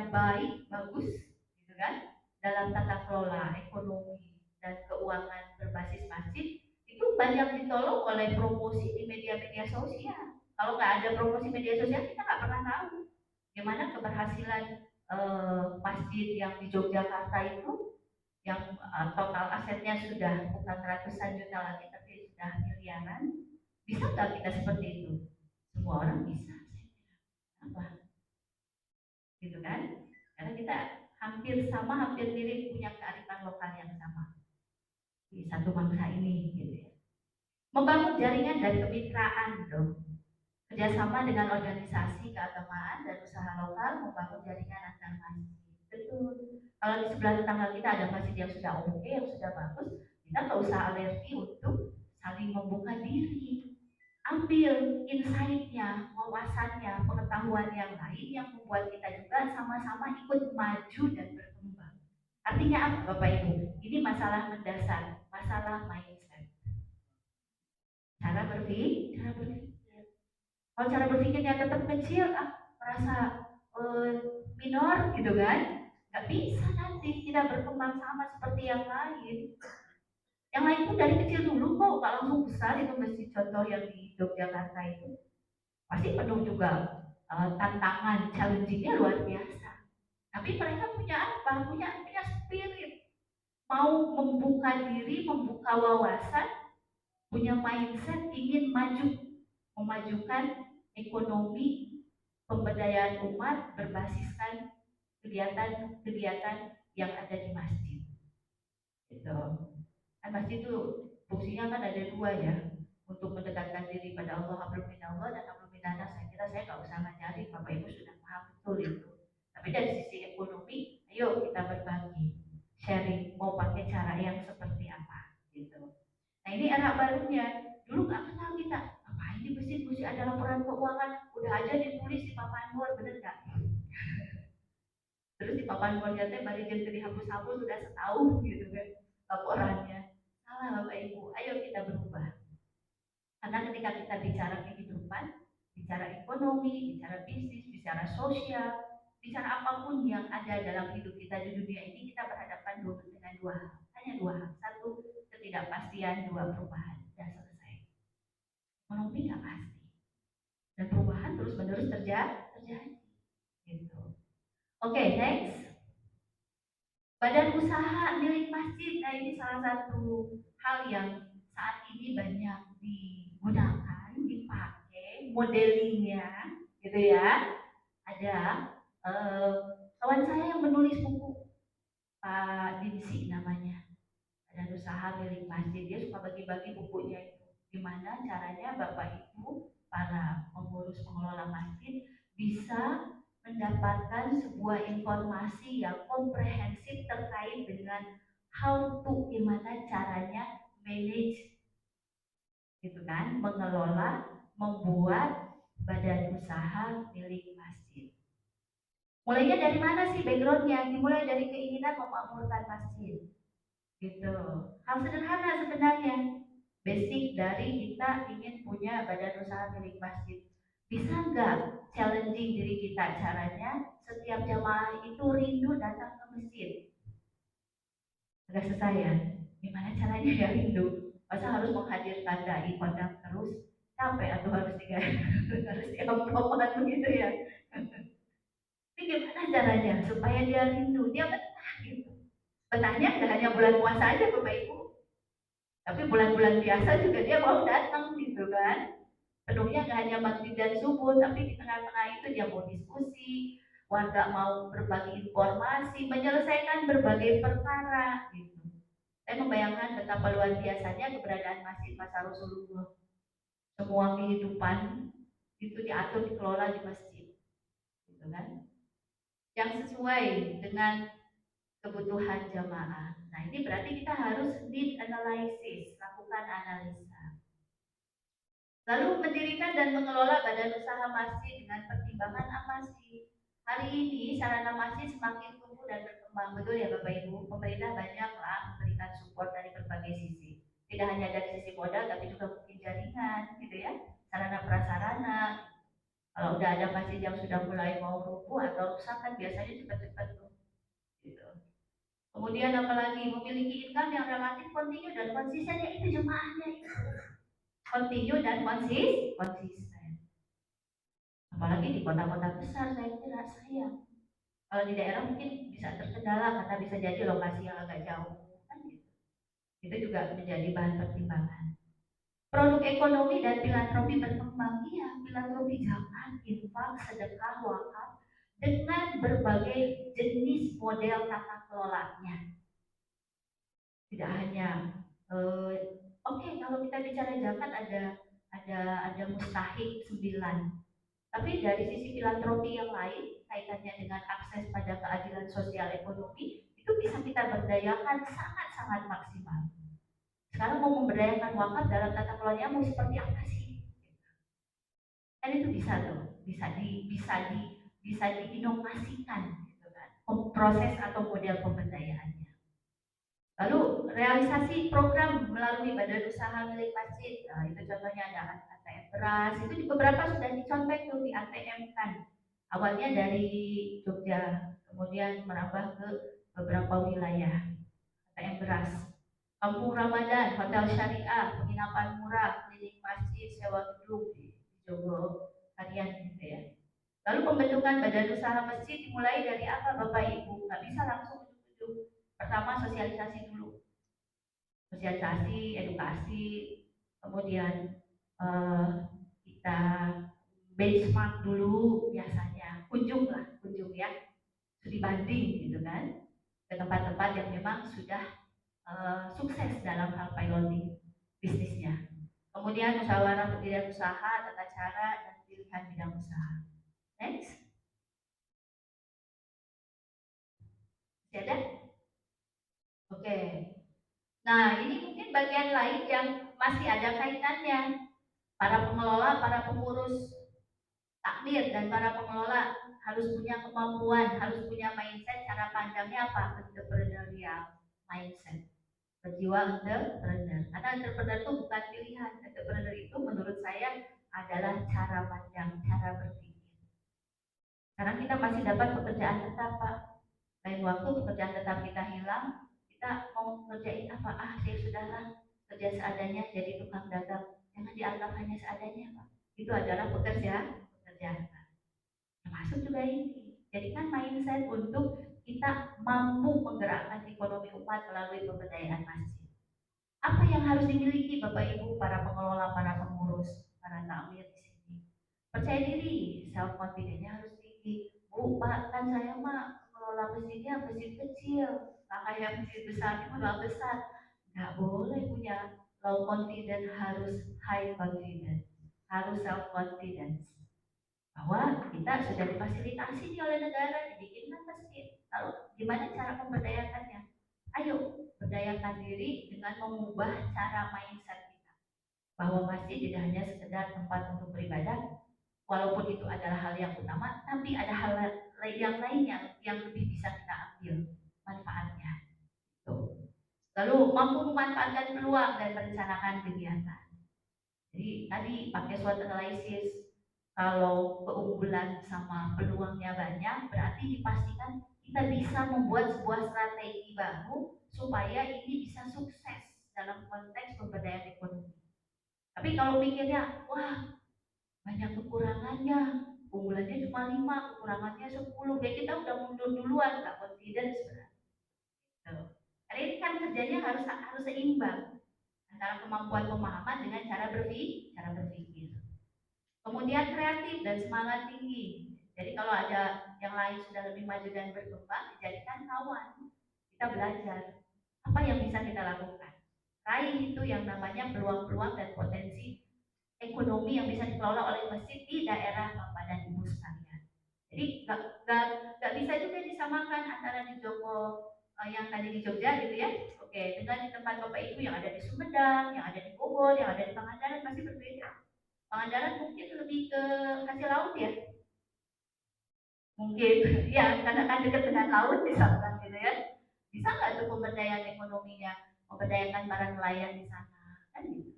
baik, bagus, gitu kan, dalam tata kelola ekonomi dan keuangan berbasis masjid, itu banyak ditolong oleh promosi di media-media sosial. Kalau nggak ada promosi media sosial, kita nggak pernah tahu gimana keberhasilan masjid yang di Yogyakarta itu, yang total asetnya sudah bukan ratusan juta lagi, tapi sudah miliaran. Bisa nggak kita seperti itu? Semua orang bisa. Apa? Gitu kan? Karena kita hampir sama, hampir mirip, punya kearifan lokal yang sama di satu bangsa ini, gitu ya. Membangun jaringan dan kemitraan dong. Kerjasama dengan organisasi keagamaan dan usaha lokal, membangun jaringan antar masjid. Betul. Kalau di sebelah tetangga kita ada masjid yang sudah oke, yang sudah bagus, kita nggak usah alergi untuk saling membuka diri. Ambil insight-nya, wawasannya, pengetahuan yang lain yang membuat kita juga sama-sama ikut maju dan berkembang. Artinya apa Bapak Ibu? Ini masalah mendasar, masalah mindset. Cara berpikir. Kalau cara berpikirnya tetap kecil, merasa minor gitu kan, nggak bisa nanti kita berkembang sama seperti yang lain. Yang lain pun dari kecil dulu kok, nggak langsung besar. Itu masjid contoh yang di Yogyakarta itu pasti penuh juga tantangan, challenging-nya luar biasa. Tapi mereka punya apa? Punya spirit, mau membuka diri, membuka wawasan, punya mindset ingin maju, memajukan ekonomi, pemberdayaan umat berbasiskan kegiatan-kegiatan yang ada di masjid. Gitu. Kan masjid itu fungsinya kan ada dua ya, untuk mendekatkan diri pada Allah, hablum minallah dan hablum minannas. Saya kira saya nggak usah ngajarin, Bapak Ibu sudah paham betul itu. Tapi dari sisi ekonomi, ayo kita berbagi, sharing, mau pakai cara yang seperti apa, gitu. Nah ini era barunya, dulu nggak kenal kita, apa ini mesti ada laporan keuangan, udah aja ditulis di papan luar, bener nggak? Terus di papan luarnya teh bari jeung dihapus-hapus sudah setahun gitu kan laporannya. Salah Bapak Ibu, ayo kita berubah. Karena ketika kita bicara kehidupan, bicara ekonomi, bicara bisnis, bicara sosial, bicara apapun yang ada dalam hidup kita di dunia ini, kita berhadapan dengan dua hal. Hanya dua hal. Satu, ketidakpastian. Dua, perubahan. Sudah selesai. Ekonomi nggak pasti. Dan perubahan terus-menerus terjadi. Gitu. Oke, next. Badan usaha milik masjid. Nah, ini salah satu hal yang saat ini banyak digunakan, dipakai, modelingnya, gitu ya. Ada kawan saya yang menulis buku, Pak Dinsi namanya, badan usaha milik masjid. Dia suka bagi-bagi bukunya itu. Gimana caranya Bapak Ibu, para pengurus pengelola masjid, bisa mendapatkan sebuah informasi yang komprehensif terkait dengan how to, gimana caranya manage, gitu kan, mengelola, membuat badan usaha milik masjid. Mulainya dari mana sih backgroundnya? Dimulai dari keinginan memakmurkan masjid, gitu. Hal sederhana sebenarnya, basic dari kita ingin punya badan usaha milik masjid. Bisa nggak challenging diri kita, caranya setiap jamaah itu rindu datang ke masjid? Agak susah ya, gimana caranya ya rindu? Masa harus menghadirkan dai kondang terus? Capek atau harus harus diampropan begitu ya? Tapi gimana caranya supaya dia rindu, dia betah gitu? Betahnya nggak hanya bulan puasa aja Bapak Ibu, tapi bulan-bulan biasa juga dia mau datang gitu kan. Penuhnya nggak hanya maghrib dan subuh, tapi di tengah-tengah itu dia mau diskusi, warga mau berbagi informasi, menyelesaikan berbagai perkara gitu. Saya membayangkan betapa luar biasanya keberadaan masjid masa Rasulullah. Semua kehidupan itu diatur, dikelola di masjid, gitu kan? Yang sesuai dengan kebutuhan jamaah. Nah ini berarti kita harus need analysis, lakukan analisa. Lalu mendirikan dan mengelola badan usaha masjid dengan pertimbangan apa sih? Hari ini sarana masjid semakin tumbuh dan berkembang, betul ya Bapak Ibu? Pemerintah banyaklah memberikan support dari berbagai sisi. Tidak hanya dari sisi modal, tapi juga mungkin jaringan, gitu ya, sarana prasarana. Kalau udah ada masjid yang sudah mulai mau rubuh atau rusak kan biasanya cepat-cepat tuh. Gitu. Kemudian apalagi memiliki income yang relatif kontinu dan konsisten, ya itu jemaahnya itu. Kontinu dan konsisten. Apalagi di kota-kota besar saya kira sayang. Kalau di daerah mungkin bisa terkendala karena bisa jadi lokasi yang agak jauh kan gitu. Itu juga menjadi bahan pertimbangan. Produk ekonomi dan filantropi berkembang. Iya, filantropi zakat, infak, sedekah, wakaf dengan berbagai jenis model tata kelolanya. Tidak hanya kalau kita bicara zakat ada mustahik 9. Tapi dari sisi filantropi yang lain, kaitannya dengan akses pada keadilan sosial ekonomi, itu bisa kita berdayakan sangat-sangat maksimal. Sekarang mau memberdayakan wakaf dalam tata kelolanya mau seperti apa sih? Kan itu bisa tuh, bisa diinovasikan gitu kan. Proses atau model pemberdayaannya. Lalu realisasi program melalui badan usaha milik masjid, nah, itu contohnya ada ATM beras, itu di beberapa sudah dicontek tuh di ATM kan. Awalnya dari Jogja, kemudian merambah ke beberapa wilayah. ATM beras, kampung Ramadan, hotel syariah, penginapan murah, klinik masjid, sewa gedung di Jogo harian gitu ya. Lalu pembentukan badan usaha masjid dimulai dari apa Bapak Ibu? Nggak bisa langsung ujuk-ujuk. Pertama sosialisasi dulu, sosialisasi, edukasi, kemudian eh, kita benchmark dulu biasanya, kunjung ya, studi banding gitu kan, ke tempat-tempat yang memang sudah sukses dalam hal piloting bisnisnya. Kemudian musyawarah pendirian usaha, tata cara dan pilihan bidang usaha. Next, masih ada? Oke. Nah, ini mungkin bagian lain yang masih ada kaitannya. Para pengelola, para pengurus takmir dan para pengelola harus punya kemampuan, harus punya mindset cara pandangnya apa? Entrepreneurial mindset. Berjiwa entrepreneur. Karena entrepreneur itu bukan pilihan. Entrepreneur itu menurut saya adalah cara pandang, cara berpikir. Karena kita masih dapat pekerjaan tetap, Pak. Lain waktu pekerjaan tetap kita hilang, kita mau ngerjain apa? Ah, saya sudahlah kerja seadanya jadi tukang dagang. Jangan dianggap hanya seadanya, Pak. Itu adalah pekerjaan. Termasuk juga ini. Jadikan mindset untuk kita mampu menggerakkan ekonomi umat melalui pemberdayaan masjid. Apa yang harus dimiliki Bapak Ibu, para pengelola, para pengurus, para takmir di sini? Percaya diri, self confidence-nya harus tinggi. Bu, Pak, kan saya mah mengelola masjidnya masjid kecil, nggak kayak masjid besar, modal besar. Nggak boleh punya low confidence, harus high confidence, harus self confidence. Bahwa kita sudah difasilitasi nih oleh negara, dibikinkan masjid. Lalu gimana cara memberdayakannya? Ayo, berdayakan diri dengan mengubah cara mindset kita. Bahwa masjid tidak hanya sekedar tempat untuk beribadah, walaupun itu adalah hal yang utama, tapi ada hal yang lain yang lebih bisa kita ambil manfaatnya. Tuh. Lalu mampu memanfaatkan peluang dan merencanakan kegiatan. Jadi tadi pakai SWOT analysis, kalau keunggulan sama peluangnya banyak, berarti dipastikan kita bisa membuat sebuah strategi baru supaya ini bisa sukses dalam konteks pemberdayaan ekonomi. Tapi kalau mikirnya, wah banyak kekurangannya, unggulannya cuma 5, kekurangannya 10, ya kita udah mundur duluan, nggak confidence berarti. Karena ini kan kerjanya harus seimbang antara kemampuan pemahaman dengan cara berpikir. Kemudian kreatif dan semangat tinggi. Jadi kalau ada yang lain sudah lebih maju dan berkembang, dijadikan kawan. Kita belajar apa yang bisa kita lakukan. Raih itu yang namanya peluang-peluang dan potensi ekonomi yang bisa dikelola oleh masjid di daerah Bapak dan Ibu sekalian. Jadi nggak bisa juga disamakan antara di Joko yang tadi di Jogja gitu ya. Oke, dengan di tempat Bapak Ibu yang ada di Sumedang, yang ada di Bogor, yang ada di Pangandaran pasti berbeda. Pangandaran mungkin lebih ke kasih laut ya, mungkin ya karena kan dekat dengan laut misalkan gitu ya. Bisa nggak tuh pemberdayaan ekonominya, memberdayakan para nelayan di sana kan gitu.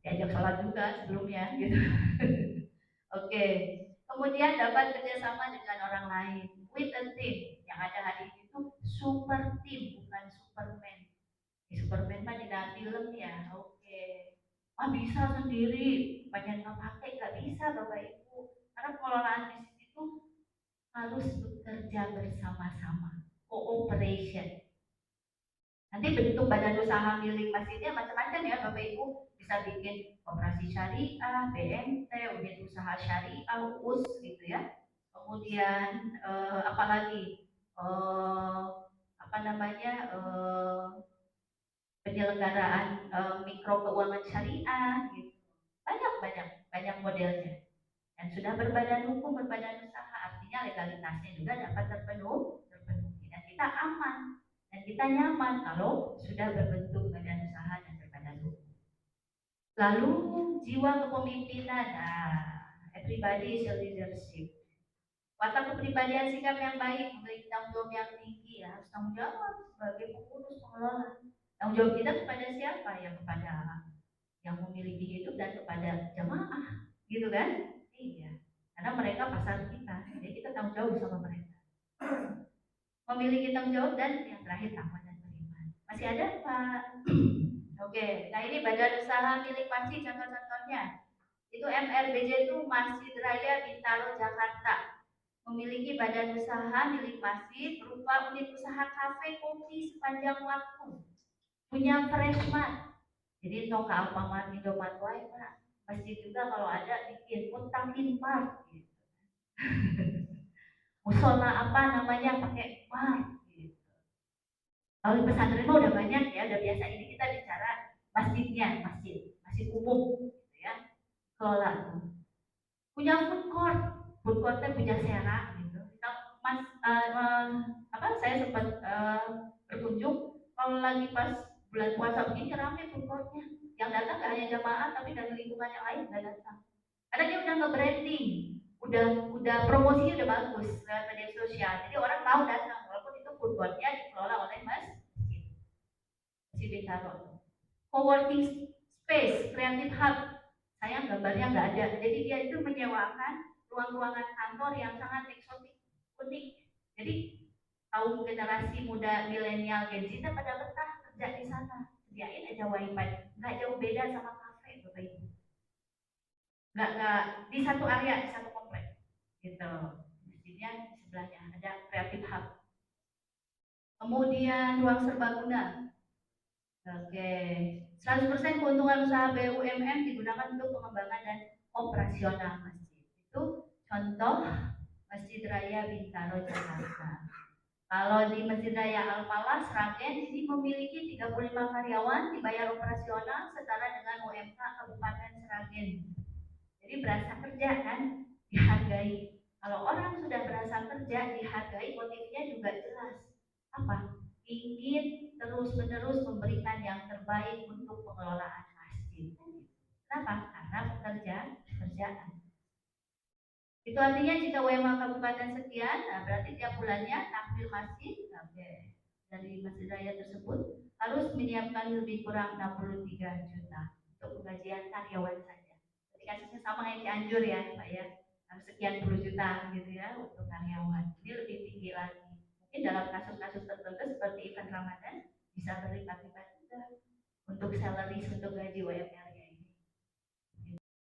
Diajak sholat juga sebelumnya gitu. Oke. Kemudian dapat kerjasama dengan orang lain. With a team. Yang ada hari ini tuh super team, bukan Superman. Superman mah di dalam film ya. Oke. Ah bisa sendiri. Banyak nggak pakai nggak bisa Bapak Ibu. Karena pengelolaan bisnis itu harus bekerja bersama-sama. Cooperation. Nanti bentuk badan usaha milik masjidnya macam-macam ya Bapak Ibu. Bisa bikin operasi syariah, BMT, unit usaha syariah, US gitu ya. Kemudian apalagi apa namanya penyelenggaraan mikro keuangan syariah gitu. Banyak banyak banyak modelnya. Dan sudah berbadan hukum, berbadan usaha, artinya legalitasnya juga dapat terpenuhi. Dan kita aman dan kita nyaman kalau sudah berbentuk badan usaha dan berbadan hukum. Lalu jiwa kepemimpinan, everybody is a leadership. Watak kepribadian sikap yang baik, memiliki tanggung jawab yang tinggi, ya harus tanggung jawab sebagai pengurus pengelola. Tanggung jawab kita kepada siapa? Ya kepada yang memiliki hidup dan kepada jemaah, gitu kan? Iya, karena mereka pasar kita, jadi kita tanggung jawab sama mereka. Memiliki tanggung jawab dan yang terakhir takwa dan beriman. Masih ada Pak? Oke, nah ini badan usaha milik masjid contoh-contohnya. Itu MRBJ itu Masjid Raya Bintaro Jakarta. Memiliki badan usaha milik masjid berupa unit usaha kafe kopi sepanjang waktu. Punya freshman. Jadi tong ke Alfamart, Indomaret wae Pak. Masjid juga kalau ada bikin mutakin mart gitu. Musola apa namanya pakai mart gitu. Kalau di pesantren mah udah banyak ya, udah biasa. Ini kita bicara masjidnya, masjid umum gitu ya. Kelola. Punya food courtnya punya serak gitu. Kita mas apa saya sempat berkunjung kalau lagi pas bulan puasa begini ramai food courtnya. Yang datang gak hanya jamaah tapi dari lingkungan yang lain udah datang. Karena dia udah nge-branding, udah promosinya udah bagus lewat media sosial. Jadi orang tahu datang walaupun itu food courtnya dikelola oleh masjid. Masjid Bintaro. Co-working space, creative hub. Sayang gambarnya nggak ada. Jadi dia itu menyewakan ruang-ruangan kantor yang sangat eksotik, unik. Jadi kaum generasi muda milenial Gen Z pada betah kerja di sana. Sediain aja wifi, nggak jauh beda sama kafe Bapak Ibu. Nggak di satu area, di satu komplek. Gitu. Masjidnya di sebelahnya ada creative hub. Kemudian ruang serbaguna. Oke, 100% keuntungan usaha BUMN digunakan untuk pengembangan dan operasional masjid. Itu contoh Masjid Raya Bintaro Jakarta. Kalau di Masjid Raya Al-Falah Sragen ini memiliki 35 karyawan, dibayar operasional setara dengan UMK Kabupaten Sragen. Jadi berasa kerja kan, dihargai. Kalau orang sudah berasa kerja, dihargai, motifnya juga jelas. Apa? Ingin terus-menerus memberikan yang terbaik untuk pengelolaan masjid. Kenapa? Karena pekerjaan. Itu artinya jika UMA kabupaten sekian, nah berarti tiap bulannya tampil masjid, dari masjid raya tersebut harus menyiapkan lebih kurang 63 juta untuk penggajian karyawan saja. Jadi kasusnya sama kayak Cianjur ya Pak ya, harus sekian puluh juta gitu ya untuk karyawan. Ini lebih tinggi lagi. Mungkin dalam kasus-kasus tertentu seperti event Ramadan bisa berlipat-lipat juga untuk salary untuk gaji UMR